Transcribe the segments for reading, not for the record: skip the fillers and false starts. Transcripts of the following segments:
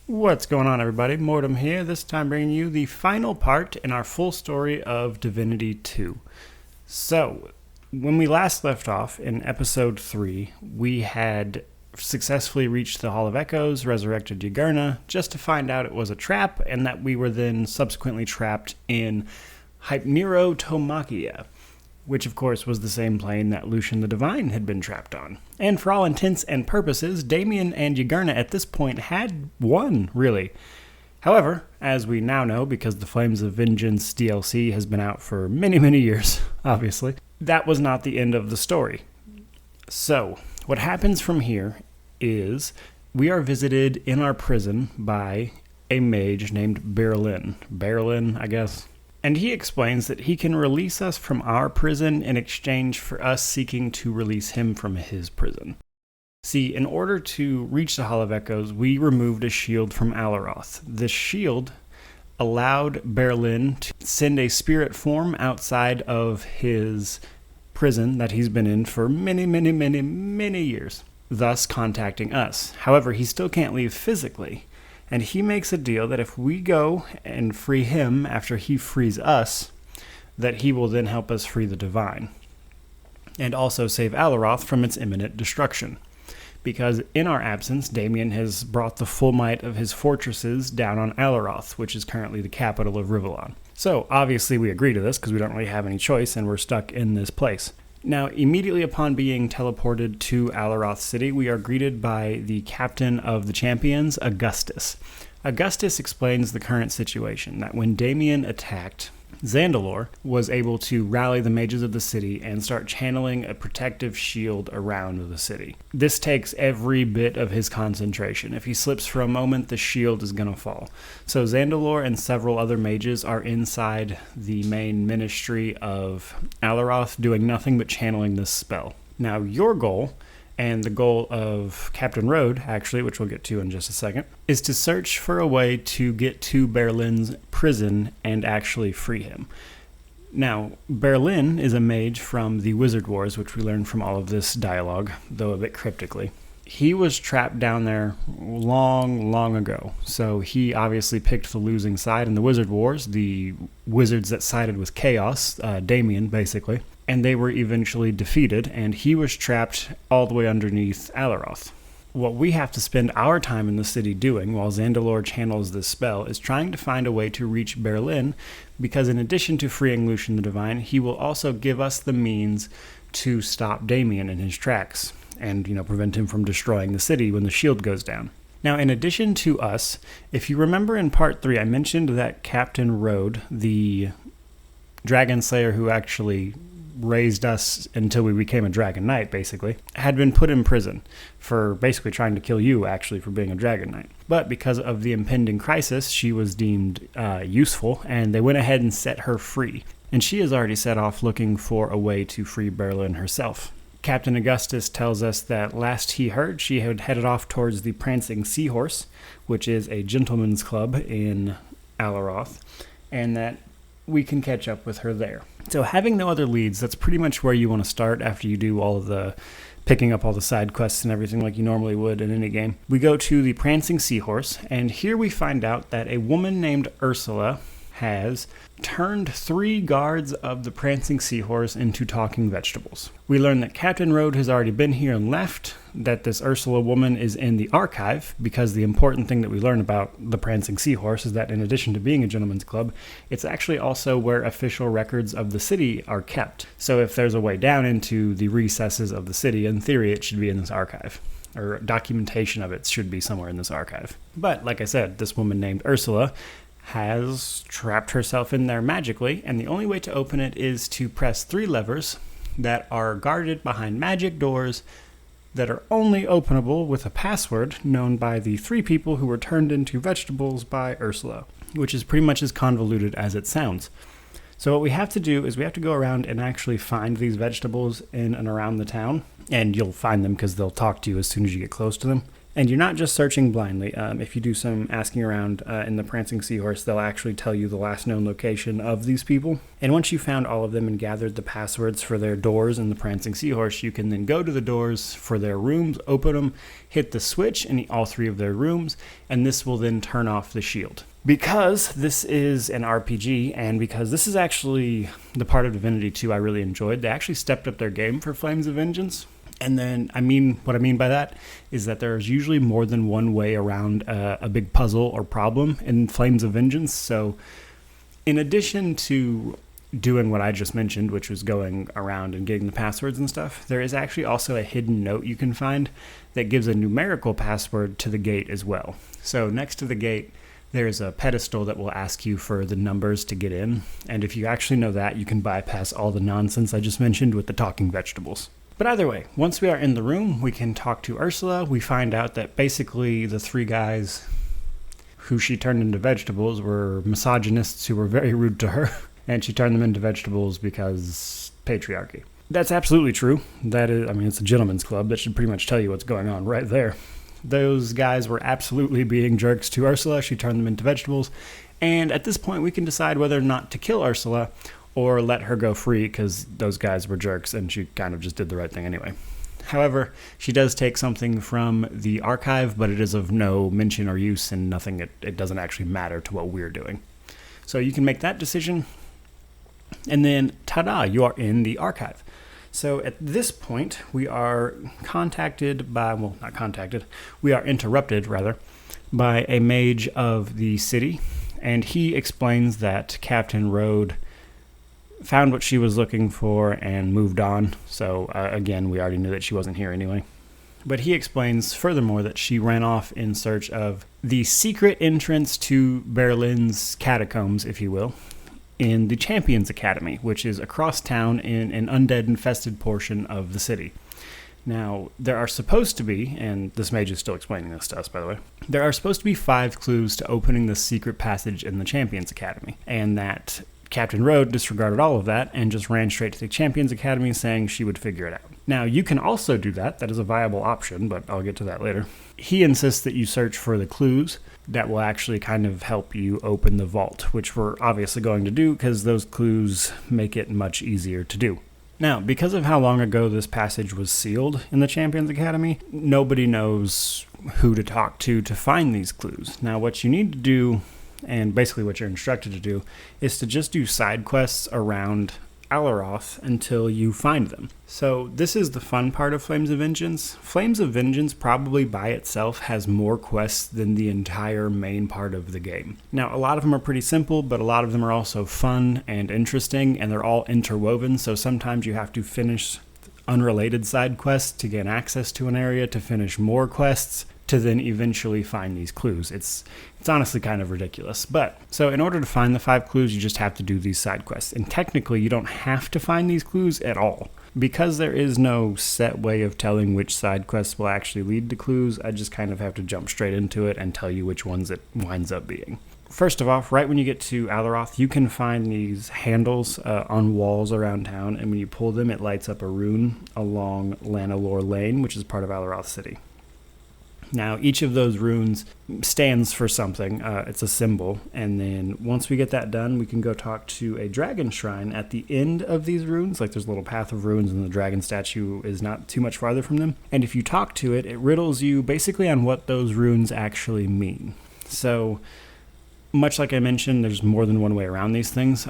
What's going on, everybody? Mortem here, this time bringing you the final part in our full story of Divinity 2. So, when we last left off in episode 3, we had successfully reached the Hall of Echoes, resurrected Yagurna, just to find out it was a trap, and that we were then subsequently trapped in Hypnerotomachia, which of course was the same plane that Lucian the Divine had been trapped on. And for all intents and purposes, Damien and Yagurna at this point had won, really. However, as we now know, because the Flames of Vengeance DLC has been out for many years, obviously, that was not the end of the story. So, what happens from here is we are visited in our prison by a mage named Berlin, I guess. And he explains that he can release us from our prison in exchange for us seeking to release him from his prison. See, in order to reach the Hall of Echoes, we removed a shield from Alaroth. This shield allowed Berlin to send a spirit form outside of his prison that he's been in for many years, thus contacting us. However, he still can't leave physically. And he makes a deal that if we go and free him after he frees us, that he will then help us free the Divine. And also save Alaroth from its imminent destruction. Because in our absence, Damien has brought the full might of his fortresses down on Alaroth, which is currently the capital of Rivellon. So, obviously we agree to this because we don't really have any choice and we're stuck in this place. Now, immediately upon being teleported to Alaroth City, we are greeted by the captain of the champions, Augustus. Augustus explains the current situation, that when Damien attacked, Zandalor was able to rally the mages of the city and start channeling a protective shield around the city. This takes every bit of his concentration. If he slips for a moment, the shield is going to fall. So Zandalor and several other mages are inside the main ministry of Alaroth doing nothing but channeling this spell. Now, your goal, and the goal of Captain Rode, actually, which we'll get to in just a second, is to search for a way to get to Berlin's prison and actually free him. Now, Berlin is a mage from the Wizard Wars, which we learned from all of this dialogue, though a bit cryptically. He was trapped down there long ago, so he obviously picked the losing side in the Wizard Wars, the wizards that sided with Chaos, Damien, basically. And they were eventually defeated, and he was trapped all the way underneath Alaroth. What we have to spend our time in the city doing while Zandalor channels this spell is trying to find a way to reach Berlin, because in addition to freeing Lucian the Divine, he will also give us the means to stop Damien in his tracks and, prevent him from destroying the city when the shield goes down. Now, in addition to us, if you remember in part 3, I mentioned that Captain Rode, the Dragon Slayer who actually raised us until we became a Dragon Knight, basically, had been put in prison for basically trying to kill you, actually, for being a Dragon Knight. But because of the impending crisis, she was deemed useful, and they went ahead and set her free. And she has already set off looking for a way to free Berlin herself. Captain Augustus tells us that last he heard, she had headed off towards the Prancing Seahorse, which is a gentleman's club in Alaroth, and that we can catch up with her there. So having no other leads, that's pretty much where you want to start after you do all of the picking up all the side quests and everything like you normally would in any game. We go to the Prancing Seahorse, and here we find out that a woman named Ursula has turned 3 guards of the Prancing Seahorse into talking vegetables. We learn that Captain Rode has already been here and left, that this Ursula woman is in the archive, because the important thing that we learn about the Prancing Seahorse is that in addition to being a gentleman's club, it's actually also where official records of the city are kept. So if there's a way down into the recesses of the city, in theory it should be in this archive, or documentation of it should be somewhere in this archive. But like I said, this woman named Ursula has trapped herself in there magically, and the only way to open it is to press 3 levers that are guarded behind magic doors that are only openable with a password known by the 3 people who were turned into vegetables by Ursula, which is pretty much as convoluted as it sounds. So what we have to do is we have to go around and actually find these vegetables in and around the town, and you'll find them because they'll talk to you as soon as you get close to them. And you're not just searching blindly. If you do some asking around in the Prancing Seahorse, they'll actually tell you the last known location of these people. And once you've found all of them and gathered the passwords for their doors in the Prancing Seahorse, you can then go to the doors for their rooms, open them, hit the switch in all 3 of their rooms, and this will then turn off the shield. Because this is an RPG, and because this is actually the part of Divinity 2 I really enjoyed, they actually stepped up their game for Flames of Vengeance. And then, what I mean by that is that there's usually more than one way around a big puzzle or problem in Flames of Vengeance. So in addition to doing what I just mentioned, which was going around and getting the passwords and stuff, there is actually also a hidden note you can find that gives a numerical password to the gate as well. So next to the gate, there's a pedestal that will ask you for the numbers to get in. And if you actually know that, you can bypass all the nonsense I just mentioned with the talking vegetables. But either way, once we are in the room, we can talk to Ursula. We find out that basically the 3 guys who she turned into vegetables were misogynists who were very rude to her, and she turned them into vegetables because patriarchy. That's absolutely true. That is, it's a gentleman's club. That should pretty much tell you what's going on right there. Those guys were absolutely being jerks to Ursula. She turned them into vegetables. And at this point, we can decide whether or not to kill Ursula or let her go free, because those guys were jerks and she kind of just did the right thing anyway. However, she does take something from the archive, but it is of no mention or use and nothing. It doesn't actually matter to what we're doing. So you can make that decision, and then ta-da, you are in the archive. So at this point, we are we are interrupted, rather, by a mage of the city, and he explains that Captain Rode found what she was looking for and moved on. So again, we already knew that she wasn't here anyway. But he explains furthermore that she ran off in search of the secret entrance to Berlin's catacombs, if you will, in the Champions Academy, which is across town in an undead-infested portion of the city. Now, there are supposed to be, and this mage is still explaining this to us, by the way, there are supposed to be 5 clues to opening the secret passage in the Champions Academy, and that Captain Rode disregarded all of that and just ran straight to the Champions Academy saying she would figure it out. Now, you can also do that. That is a viable option, but I'll get to that later. He insists that you search for the clues that will actually kind of help you open the vault, which we're obviously going to do because those clues make it much easier to do. Now, because of how long ago this passage was sealed in the Champions Academy, nobody knows who to talk to find these clues. Now, what you need to do, and basically what you're instructed to do, is to just do side quests around Alaroth until you find them. So this is the fun part of Flames of Vengeance. Flames of Vengeance probably by itself has more quests than the entire main part of the game. Now, a lot of them are pretty simple, but a lot of them are also fun and interesting, and they're all interwoven, so sometimes you have to finish unrelated side quests to gain access to an area, to finish more quests, to then eventually find these clues. It's honestly kind of ridiculous. But, so in order to find the 5 clues, you just have to do these side quests. And technically, you don't have to find these clues at all. Because there is no set way of telling which side quests will actually lead to clues, I just kind of have to jump straight into it and tell you which ones it winds up being. First of all, right when you get to Alaroth, you can find these handles on walls around town, and when you pull them, it lights up a rune along Lanalore Lane, which is part of Alaroth City. Now, each of those runes stands for something. It's a symbol. And then once we get that done, we can go talk to a dragon shrine at the end of these runes. Like there's a little path of runes and the dragon statue is not too much farther from them. And if you talk to it, it riddles you basically on what those runes actually mean. So much like I mentioned, there's more than one way around these things.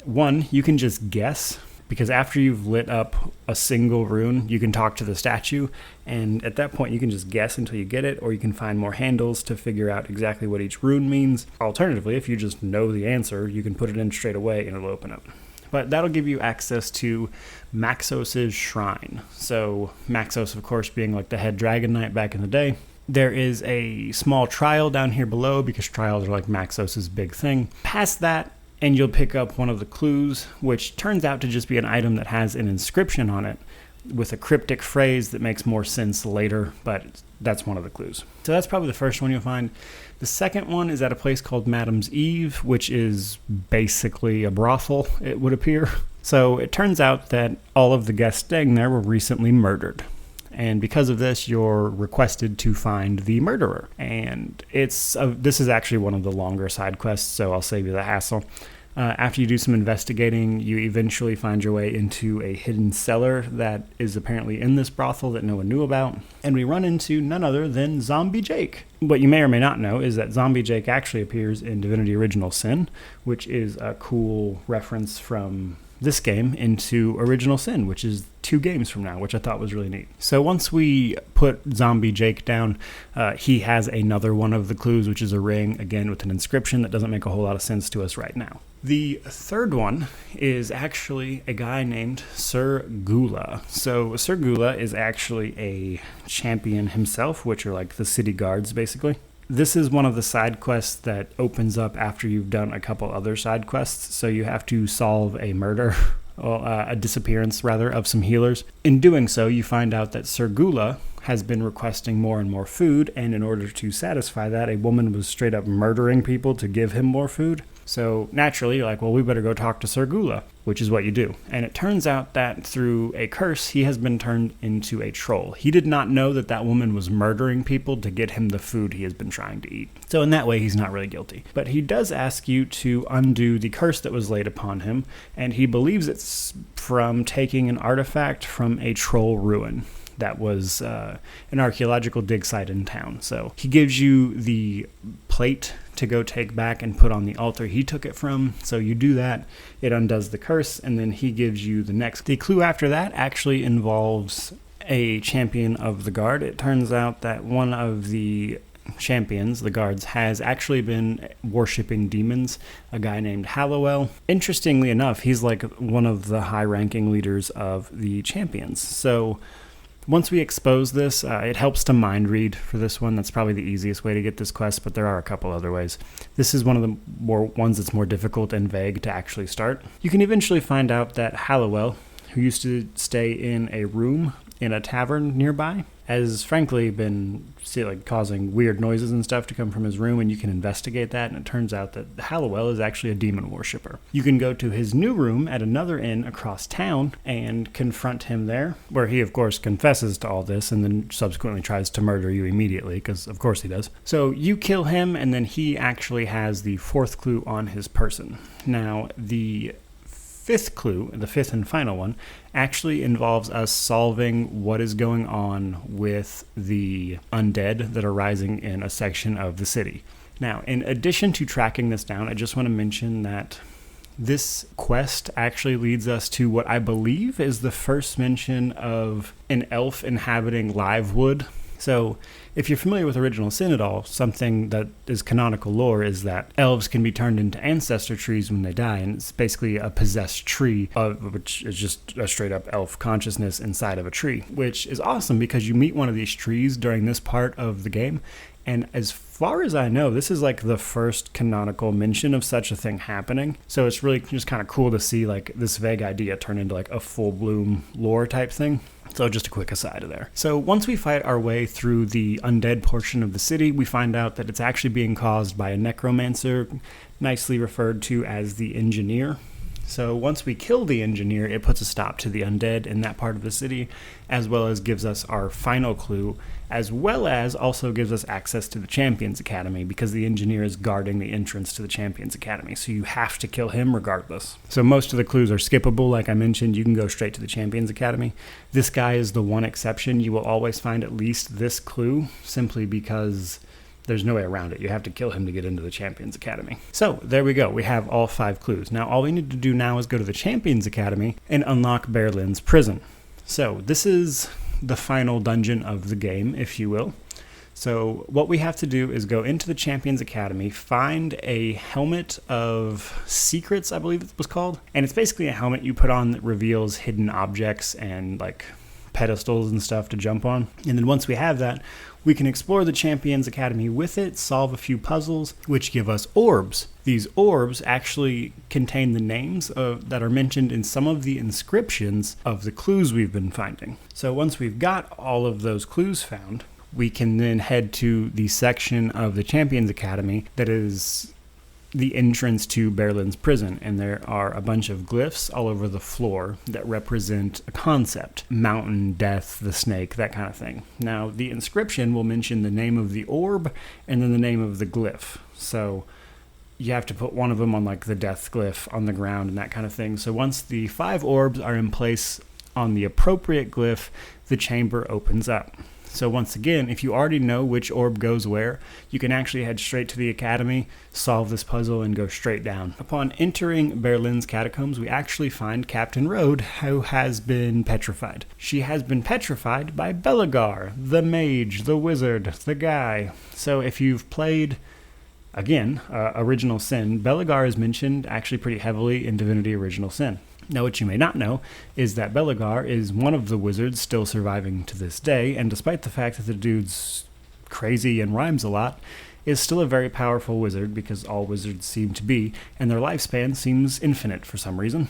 One, you can just guess, because after you've lit up a single rune, you can talk to the statue, and at that point you can just guess until you get it, or you can find more handles to figure out exactly what each rune means. Alternatively, if you just know the answer, you can put it in straight away and it'll open up. But that'll give you access to Maxos's shrine. So Maxos, of course, being like the head dragon knight back in the day. There is a small trial down here below, because trials are like Maxos's big thing. Past that, and you'll pick up one of the clues, which turns out to just be an item that has an inscription on it with a cryptic phrase that makes more sense later, but that's one of the clues. So that's probably the first one you'll find. The second one is at a place called Madam's Eve, which is basically a brothel, it would appear. So it turns out that all of the guests staying there were recently murdered. and because of this, you're requested to find the murderer. And this is actually one of the longer side quests, so I'll save you the hassle. After you do some investigating, you eventually find your way into a hidden cellar that is apparently in this brothel that no one knew about, and we run into none other than Zombie Jake. What you may or may not know is that Zombie Jake actually appears in Divinity Original Sin, which is a cool reference from this game into Original Sin, which is 2 games from now, which I thought was really neat. So once we put Zombie Jake down, he has another one of the clues, which is a ring, again with an inscription that doesn't make a whole lot of sense to us right now. The third one is actually a guy named Sir Gula. So Sir Gula is actually a champion himself, which are like the city guards, basically. This is one of the side quests that opens up after you've done a couple other side quests, so you have to solve a murder, a disappearance rather, of some healers. In doing so, you find out that Sir Gula has been requesting more and more food, and in order to satisfy that, a woman was straight up murdering people to give him more food. So naturally, you're like, well, we better go talk to Sir Gula, which is what you do. And it turns out that through a curse, he has been turned into a troll. He did not know that that woman was murdering people to get him the food he has been trying to eat. So in that way, he's not really guilty. But he does ask you to undo the curse that was laid upon him, and he believes it's from taking an artifact from a troll ruin that was an archaeological dig site in town. So he gives you the plate to go take back and put on the altar he took it from. So you do that, it undoes the curse, and then he gives you the next. The clue after that actually involves a champion of the guard. It turns out that one of the champions, the guards, has actually been worshipping demons, a guy named Hallowell. Interestingly enough, he's like one of the high-ranking leaders of the champions. So once we expose this, it helps to mind read for this one. That's probably the easiest way to get this quest, but there are a couple other ways. This is one of the ones that's more difficult and vague to actually start. You can eventually find out that Hallowell, who used to stay in a room in a tavern nearby, has frankly been causing weird noises and stuff to come from his room, and you can investigate that, and it turns out that Hallowell is actually a demon worshiper. You can go to his new room at another inn across town and confront him there, where he of course confesses to all this and then subsequently tries to murder you immediately, because of course he does. So you kill him, and then he actually has the 4th clue on his person. Now the 5th clue, the 5th and final one, actually involves us solving what is going on with the undead that are rising in a section of the city. Now, in addition to tracking this down, I just want to mention that this quest actually leads us to what I believe is the first mention of an elf inhabiting Livewood. So if you're familiar with Original Sin at all, something that is canonical lore is that elves can be turned into ancestor trees when they die, and it's basically a possessed tree, which is just a straight up elf consciousness inside of a tree, which is awesome because you meet one of these trees during this part of the game, and as far as I know, this is like the first canonical mention of such a thing happening. So it's really just kind of cool to see like this vague idea turn into like a full bloom lore type thing. So just a quick aside there. So once we fight our way through the undead portion of the city, we find out that it's actually being caused by a necromancer, nicely referred to as the engineer. So once we kill the engineer, it puts a stop to the undead in that part of the city, as well as gives us our final clue, as well as also gives us access to the Champions Academy, because the engineer is guarding the entrance to the Champions Academy, so you have to kill him regardless. So most of the clues are skippable. Like I mentioned, you can go straight to the Champions Academy. This guy is the one exception. You will always find at least this clue, simply because there's no way around it. You have to kill him to get into the Champions Academy. So there we go. We have all 5 clues. Now all we need to do now is go to the Champions Academy and unlock Berlin's prison. So this is the final dungeon of the game, if you will. So what we have to do is go into the Champions Academy, find a helmet of secrets, I believe it was called. And it's basically a helmet you put on that reveals hidden objects and like pedestals and stuff to jump on. And then once we have that, we can explore the Champions Academy with it, solve a few puzzles, which give us orbs. These orbs actually contain the names that are mentioned in some of the inscriptions of the clues we've been finding. So once we've got all of those clues found, we can then head to the section of the Champions Academy that is the entrance to Berlin's prison, and there are a bunch of glyphs all over the floor that represent a concept: mountain, death, the snake, that kind of thing. Now, the inscription will mention the name of the orb and then the name of the glyph. So you have to put one of them on like the death glyph on the ground and that kind of thing. So once the 5 orbs are in place on the appropriate glyph, the chamber opens up. So once again, if you already know which orb goes where, you can actually head straight to the academy, solve this puzzle, and go straight down. Upon entering Berlin's catacombs, we actually find Captain Road, who has been petrified. She has been petrified by Belegar, the mage, the wizard, the guy. So if you've played, again, Original Sin, Belegar is mentioned actually pretty heavily in Divinity Original Sin. Now, what you may not know is that Belegar is one of the wizards still surviving to this day, and despite the fact that the dude's crazy and rhymes a lot, is still a very powerful wizard, because all wizards seem to be, and their lifespan seems infinite for some reason.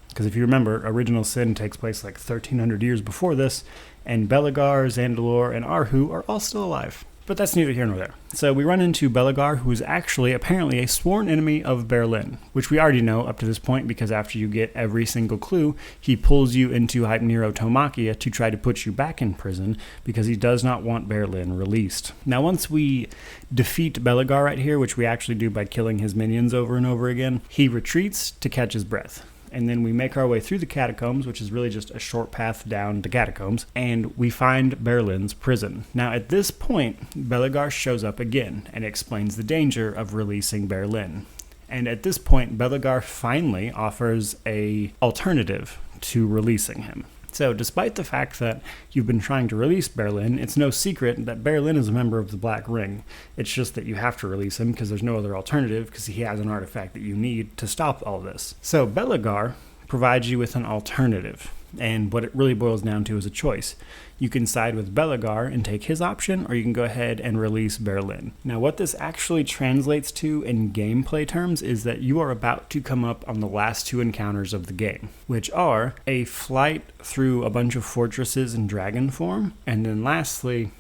Because if you remember, Original Sin takes place like 1300 years before this, and Belegar, Zandelor, and Arhu are all still alive. But that's neither here nor there. So we run into Belegar, who is actually apparently a sworn enemy of Berlin, which we already know up to this point, because after you get every single clue, he pulls you into Hypnerotomachia to try to put you back in prison, because he does not want Berlin released. Now, once we defeat Belegar right here, which we actually do by killing his minions over and over again, he retreats to catch his breath. And then we make our way through the catacombs, which is really just a short path down the catacombs, and we find Berlin's prison. Now, at this point, Belegar shows up again and explains the danger of releasing Berlin. And at this point, Belegar finally offers an alternative to releasing him. So, despite the fact that you've been trying to release Berlin, it's no secret that Berlin is a member of the Black Ring. It's just that you have to release him because there's no other alternative, because he has an artifact that you need to stop all this. So, Belegar provides you with an alternative, and what it really boils down to is a choice. You can side with Belegar and take his option, or you can go ahead and release Berlin. Now, what this actually translates to in gameplay terms is that you are about to come up on the last 2 encounters of the game, which are a flight through a bunch of fortresses in dragon form, and then lastly,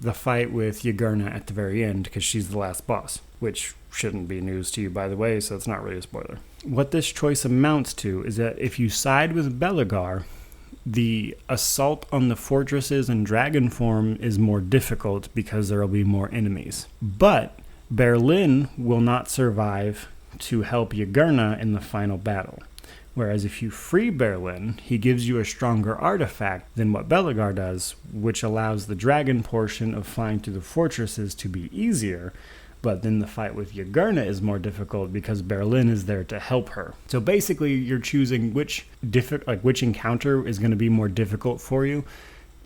the fight with Yagurna at the very end, because she's the last boss, which shouldn't be news to you, by the way, so it's not really a spoiler. What this choice amounts to is that if you side with Belegar, the assault on the fortresses in dragon form is more difficult because there will be more enemies. But Berlin will not survive to help Yagurna in the final battle. Whereas if you free Berlin, he gives you a stronger artifact than what Belegar does, which allows the dragon portion of flying through the fortresses to be easier. But then the fight with Yagurna is more difficult because Berlin is there to help her. So basically, you're choosing which encounter is going to be more difficult for you.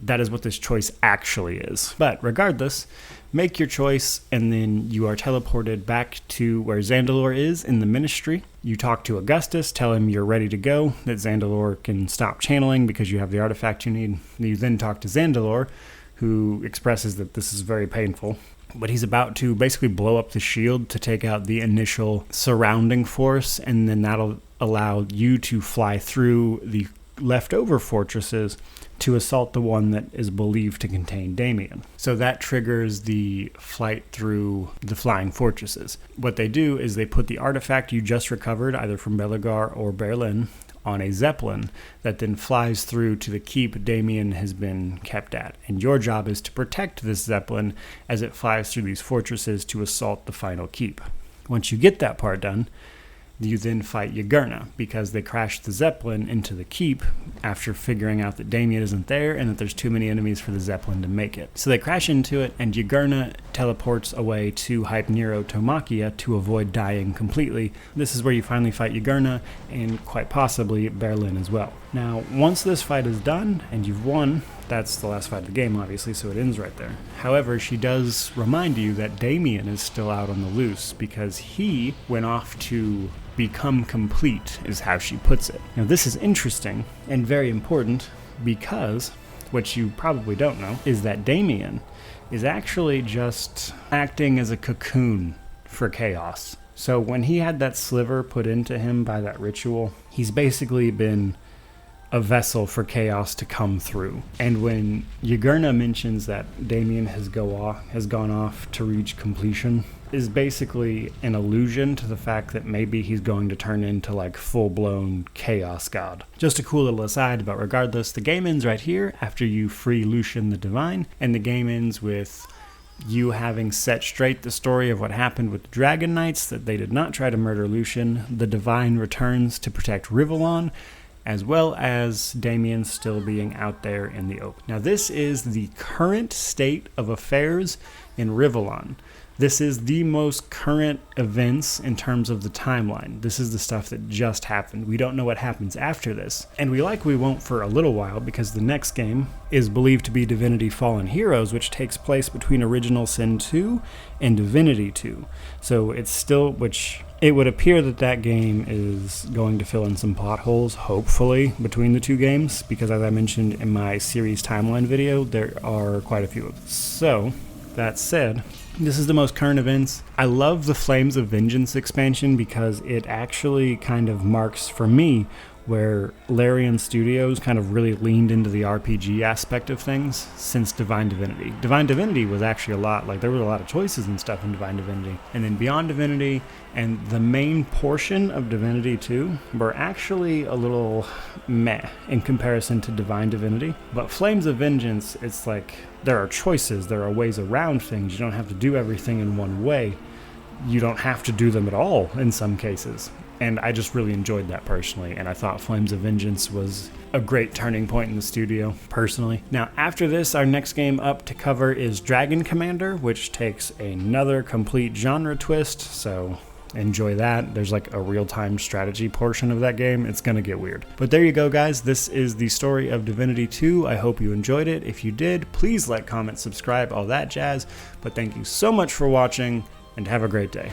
That is what this choice actually is. But regardless, make your choice, and then you are teleported back to where Zandelor is in the Ministry. You talk to Augustus, tell him you're ready to go, that Zandelor can stop channeling because you have the artifact you need. You then talk to Zandelor, who expresses that this is very painful. But he's about to basically blow up the shield to take out the initial surrounding force, and then that'll allow you to fly through the leftover fortresses to assault the one that is believed to contain Damien. So that triggers the flight through the flying fortresses. What they do is they put the artifact you just recovered, either from Belegar or Berlin, on a zeppelin that then flies through to the keep Damien has been kept at. And your job is to protect this zeppelin as it flies through these fortresses to assault the final keep. Once you get that part done, you then fight Yagurna, because they crash the zeppelin into the keep after figuring out that Damien isn't there and that there's too many enemies for the zeppelin to make it. So they crash into it, and Yagurna teleports away to Hypnerotomachia to avoid dying completely. This is where you finally fight Yagurna, and quite possibly Berlin as well. Now, once this fight is done, and you've won, that's the last fight of the game, obviously, so it ends right there. However, she does remind you that Damien is still out on the loose, because he went off to become complete, is how she puts it. Now, this is interesting and very important, because what you probably don't know is that Damien is actually just acting as a cocoon for chaos. So when he had that sliver put into him by that ritual, he's basically been a vessel for chaos to come through. And when Yagurna mentions that Damien has gone off to reach completion, is basically an allusion to the fact that maybe he's going to turn into like full-blown chaos god. Just a cool little aside, but regardless, the game ends right here after you free Lucian the Divine, and the game ends with you having set straight the story of what happened with the Dragon Knights, that they did not try to murder Lucian. The Divine returns to protect Rivellon, as well as Damien still being out there in the open. Now this is the current state of affairs in Rivellon. This is the most current events in terms of the timeline. This is the stuff that just happened. We don't know what happens after this. And we won't for a little while, because the next game is believed to be Divinity Fallen Heroes, which takes place between Original Sin 2 and Divinity 2. So it's still, which it would appear that that game is going to fill in some plot holes, hopefully, between the two games, because as I mentioned in my series timeline video, there are quite a few of them. So, that said, this is the most current events. I love the Flames of Vengeance expansion because it actually kind of marks, for me, where Larian Studios kind of really leaned into the RPG aspect of things since Divine Divinity. Divine Divinity was actually a lot, like there were a lot of choices and stuff in Divine Divinity. And then Beyond Divinity and the main portion of Divinity 2 were actually a little meh in comparison to Divine Divinity. But Flames of Vengeance, it's like there are choices, there are ways around things. You don't have to do everything in one way. You don't have to do them at all in some cases. And I just really enjoyed that personally, and I thought Flames of Vengeance was a great turning point in the studio, personally. Now, after this, our next game up to cover is Dragon Commander, which takes another complete genre twist, so enjoy that. There's like a real-time strategy portion of that game. It's gonna get weird. But there you go, guys. This is the story of Divinity 2. I hope you enjoyed it. If you did, please like, comment, subscribe, all that jazz. But thank you so much for watching, and have a great day.